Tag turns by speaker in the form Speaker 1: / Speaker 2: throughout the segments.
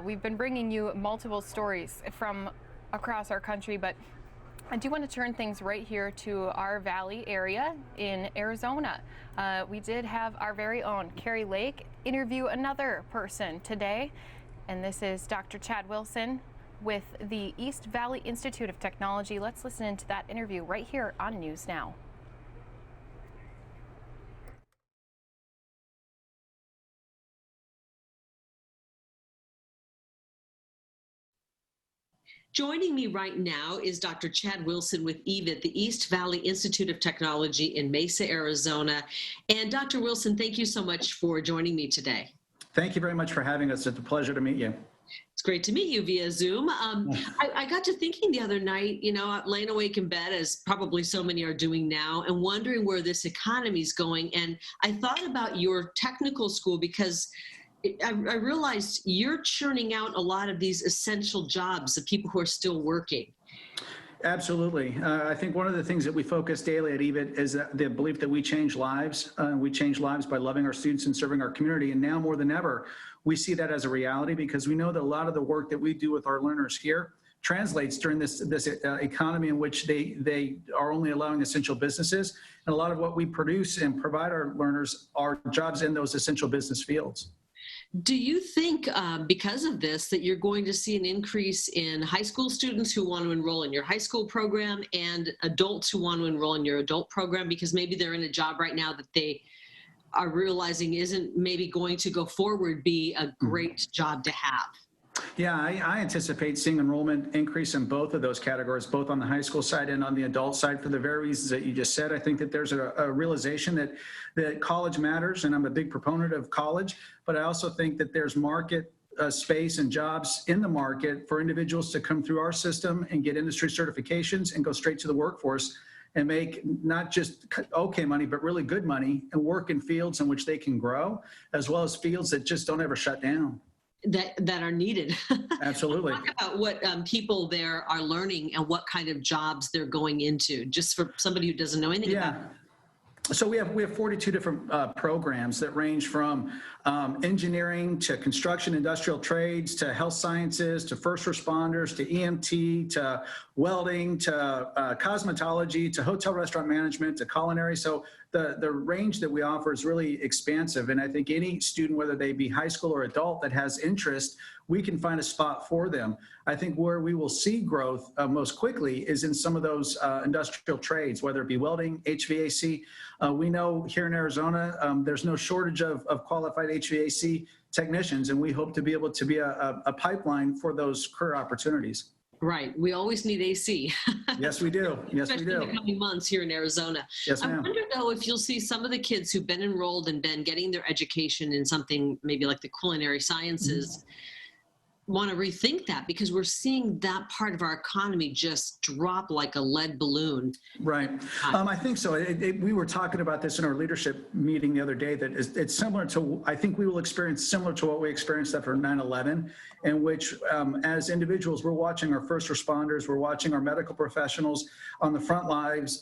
Speaker 1: We've been bringing you multiple stories from across our country, but I do want to turn things right here to our valley area in Arizona. We did have our very own Kari Lake interview another person today, and this is Dr. Chad Wilson with the East Valley Institute of Technology. Let's listen into that interview right here on News Now.
Speaker 2: Joining me right now is Dr. Chad Wilson with EVIT, the East Valley Institute of Technology in Mesa, Arizona. And Dr. Wilson, thank you so much for joining me today.
Speaker 3: Thank you very much for having us. It's a pleasure to meet you.
Speaker 2: It's great to meet you via Zoom. I got to thinking the other night, laying awake in bed, as probably so many are doing now, and wondering where this economy is going. And I thought about your technical school because I realized you're churning out a lot of these essential jobs of people who are still working.
Speaker 3: Absolutely. I think one of the things that we focus daily at EVIT is the belief that we change lives. We change lives by loving our students and serving our community. And now more than ever, we see that as a reality because we know that a lot of the work that we do with our learners here translates during this economy in which they are only allowing essential businesses. And a lot of what we produce and provide our learners are jobs in those essential business fields.
Speaker 2: Do you think because of this that you're going to see an increase in high school students who want to enroll in your high school program and adults who want to enroll in your adult program because maybe they're in a job right now that they are realizing isn't maybe going to go forward be a great job to have?
Speaker 3: Yeah, I anticipate seeing enrollment increase in both of those categories, both on the high school side and on the adult side for the very reasons that you just said. I think that there's a realization that college matters, and I'm a big proponent of college, but I also think that there's market space and jobs in the market for individuals to come through our system and get industry certifications and go straight to the workforce and make not just okay money, but really good money and work in fields in which they can grow, as well as fields that just don't ever shut down.
Speaker 2: That are needed.
Speaker 3: Absolutely.
Speaker 2: Talk about what people there are learning and what kind of jobs they're going into, just for somebody who doesn't know anything about it.
Speaker 3: So we have 42 different programs that range from engineering to construction, industrial trades, to health sciences, to first responders, to EMT, to welding, to cosmetology, to hotel restaurant management, to culinary. So the range that we offer is really expansive. And I think any student, whether they be high school or adult that has interest, we can find a spot for them. I think where we will see growth most quickly is in some of those industrial trades, whether it be welding, HVAC. We know here in Arizona, there's no shortage of qualified HVAC technicians, and we hope to be able to be a pipeline for those career opportunities.
Speaker 2: Right. We always need AC.
Speaker 3: Yes, we do. Yes, we do.
Speaker 2: Especially in the coming months here in Arizona.
Speaker 3: Yes, ma'am.
Speaker 2: I wonder, though, if you'll see some of the kids who've been enrolled and been getting their education in something maybe like the culinary sciences want to rethink that because we're seeing that part of our economy just drop like a lead balloon.
Speaker 3: Right. I think so. We were talking about this in our leadership meeting the other day that it's similar to, I think we will experience similar to what we experienced after 9/11, in which as individuals, we're watching our first responders, we're watching our medical professionals on the front lines,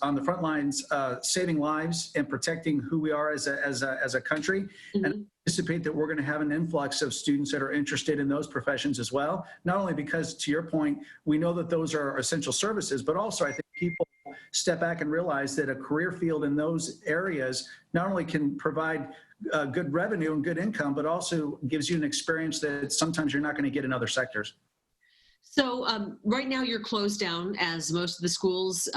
Speaker 3: saving lives and protecting who we are as a country. And anticipate that we're going to have an influx of students that are interested in those professions as well. Not only because, to your point, we know that those are essential services, but also I think people step back and realize that a career field in those areas not only can provide good revenue and good income, but also gives you an experience that sometimes you're not going to get in other sectors.
Speaker 2: So right now you're closed down as most of the schools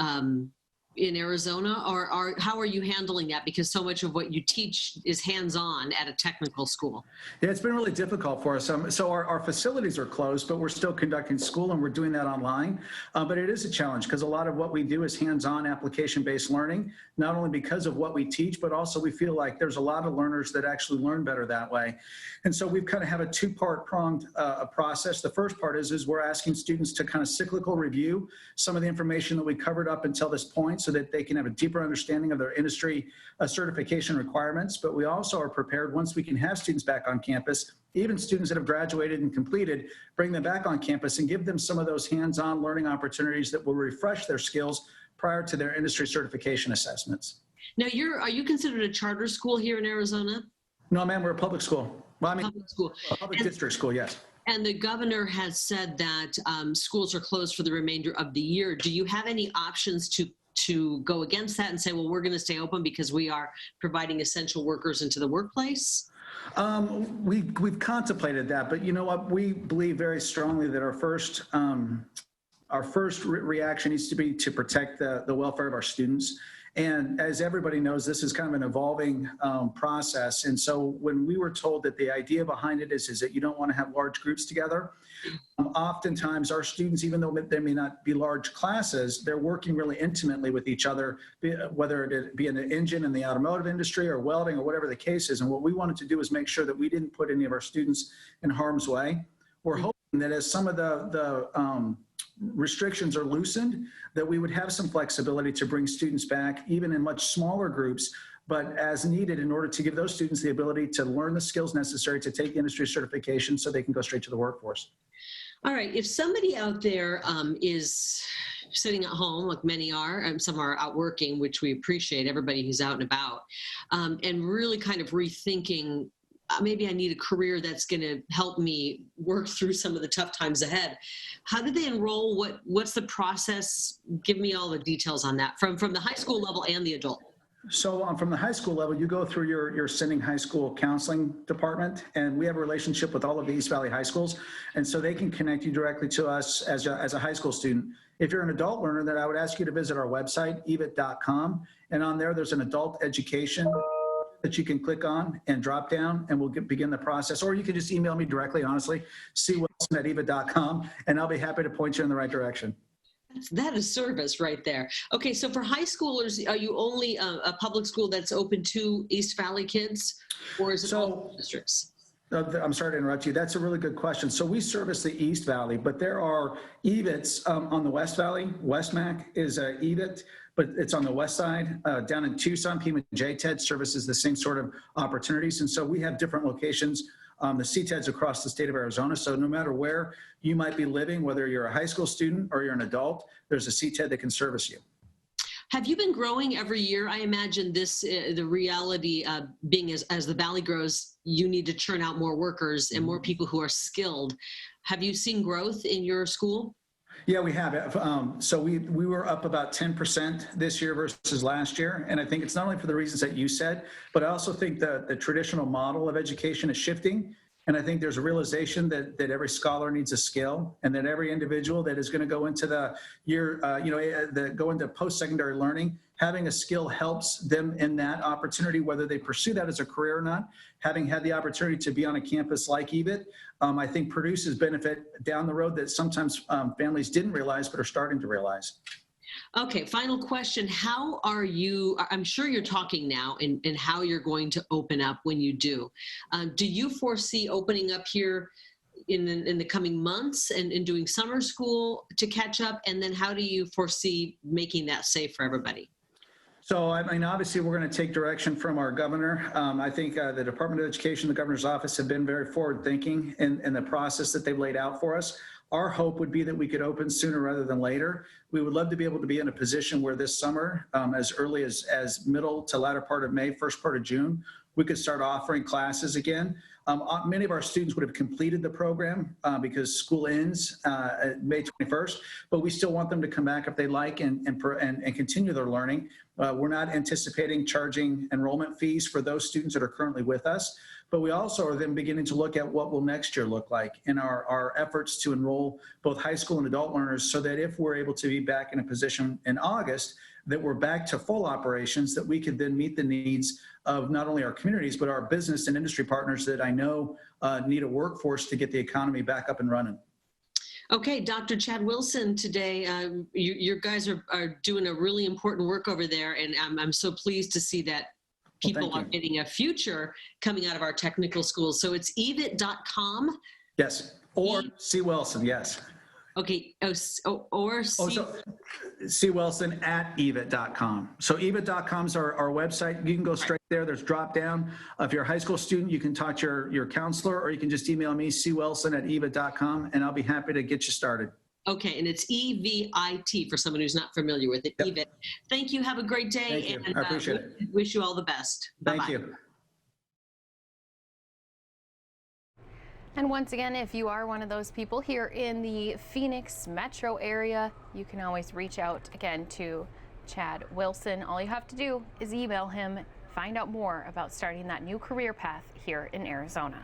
Speaker 2: in Arizona, or how are you handling that? Because so much of what you teach is hands-on at a technical school.
Speaker 3: Yeah, it's been really difficult for us. So our facilities are closed, but we're still conducting school and we're doing that online. But it is a challenge because a lot of what we do is hands-on application-based learning, not only because of what we teach, but also we feel like there's a lot of learners that actually learn better that way. And so we've kind of have a two-part pronged process. The first part is we're asking students to kind of cyclical review some of the information that we covered up until this point, so that they can have a deeper understanding of their industry certification requirements. But we also are prepared, once we can have students back on campus, even students that have graduated and completed, bring them back on campus and give them some of those hands-on learning opportunities that will refresh their skills prior to their industry certification assessments.
Speaker 2: Now, are you considered a charter school here in Arizona?
Speaker 3: No, ma'am, we're a public school. Well, I mean,
Speaker 2: public school.
Speaker 3: A public district school, yes.
Speaker 2: And the governor has said that schools are closed for the remainder of the year. Do you have any options to go against that and say, well, we're going to stay open because we are providing essential workers into the workplace?
Speaker 3: We've contemplated that, but you know what? We believe very strongly that our first reaction needs to be to protect the welfare of our students. And as everybody knows, this is kind of an evolving process. And so when we were told that the idea behind it is that you don't want to have large groups together, oftentimes our students, even though they may not be large classes, they're working really intimately with each other, whether it be in the engine in the automotive industry or welding or whatever the case is. And what we wanted to do is make sure that we didn't put any of our students in harm's way. We're hoping that as some of the restrictions are loosened, that we would have some flexibility to bring students back, even in much smaller groups, but as needed in order to give those students the ability to learn the skills necessary to take industry certification so they can go straight to the workforce.
Speaker 2: All right. If somebody out there is sitting at home, like many are, and some are out working, which we appreciate, everybody who's out and about, and really kind of rethinking, maybe I need a career that's going to help me work through some of the tough times ahead. How do they enroll? What's the process? Give me all the details on that from the high school level and the adult.
Speaker 3: So from the high school level, you go through your sending high school counseling department, and we have a relationship with all of the East Valley high schools, and so they can connect you directly to us as a high school student. If you're an adult learner, then I would ask you to visit our website, EVIT.com, and on there's an adult education that you can click on and drop down, and we'll begin the process. Or you can just email me directly, honestly, cwilson@evit.com, and I'll be happy to point you in the right direction.
Speaker 2: That is service right there. Okay, so for high schoolers, are you only a public school that's open to East Valley kids, or is it all districts?
Speaker 3: I'm sorry to interrupt you. That's a really good question. So we service the East Valley, but there are EVITs on the West Valley. Westmac is a EVIT, but it's on the west side. Down in Tucson, Pima-J TED services the same sort of opportunities. And so we have different locations. The CTEDs across the state of Arizona. So no matter where you might be living, whether you're a high school student or you're an adult, there's a CTED that can service you.
Speaker 2: Have you been growing every year? I imagine this, the reality being as the Valley grows, you need to churn out more workers and more people who are skilled. Have you seen growth in your school?
Speaker 3: Yeah, we have. So we were up about 10% this year versus last year. And I think it's not only for the reasons that you said, but I also think that the traditional model of education is shifting. And I think there's a realization that every scholar needs a skill, and that every individual that is going to go into the year, go into post-secondary learning, having a skill helps them in that opportunity, whether they pursue that as a career or not. Having had the opportunity to be on a campus like EVIT, I think produces benefit down the road that sometimes families didn't realize but are starting to realize.
Speaker 2: Okay, final question. How are you, I'm sure you're talking now in how you're going to open up when you do. Do you foresee opening up here in the coming months and doing summer school to catch up? And then how do you foresee making that safe for everybody?
Speaker 3: So, I mean, obviously, we're going to take direction from our governor. I think the Department of Education, the governor's office have been very forward-thinking in the process that they've laid out for us. Our hope would be that we could open sooner rather than later. We would love to be able to be in a position where this summer, as early as middle to latter part of May, first part of June, we could start offering classes again. Many of our students would have completed the program because school ends May 21st, but we still want them to come back if they like and continue their learning. We're not anticipating charging enrollment fees for those students that are currently with us, but we also are then beginning to look at what will next year look like in our efforts to enroll both high school and adult learners, so that if we're able to be back in a position in August that we're back to full operations, that we could then meet the needs of not only our communities, but our business and industry partners that I know need a workforce to get the economy back up and running.
Speaker 2: Okay, Dr. Chad Wilson, today, you guys are doing a really important work over there, and I'm so pleased to see that people are getting a future coming out of our technical schools. So it's evit.com?
Speaker 3: Yes, or C. Wilson, yes.
Speaker 2: Okay,
Speaker 3: C. Wilson at evit.com. So evit.com is our website. You can go straight there. There's drop down. If you're a high school student, you can talk to your counselor, or you can just email me, cwilson at evit.com, and I'll be happy to get you started.
Speaker 2: Okay, and it's EVIT for someone who's not familiar with it. Yep. EVIT. Thank you. Have a great day.
Speaker 3: Thank you. And I appreciate it.
Speaker 2: Wish you all the best.
Speaker 3: Thank
Speaker 2: Bye-bye.
Speaker 3: you.
Speaker 1: And once again, if you are one of those people here in the Phoenix metro area, you can always reach out again to Chad Wilson. All you have to do is email him, find out more about starting that new career path here in Arizona.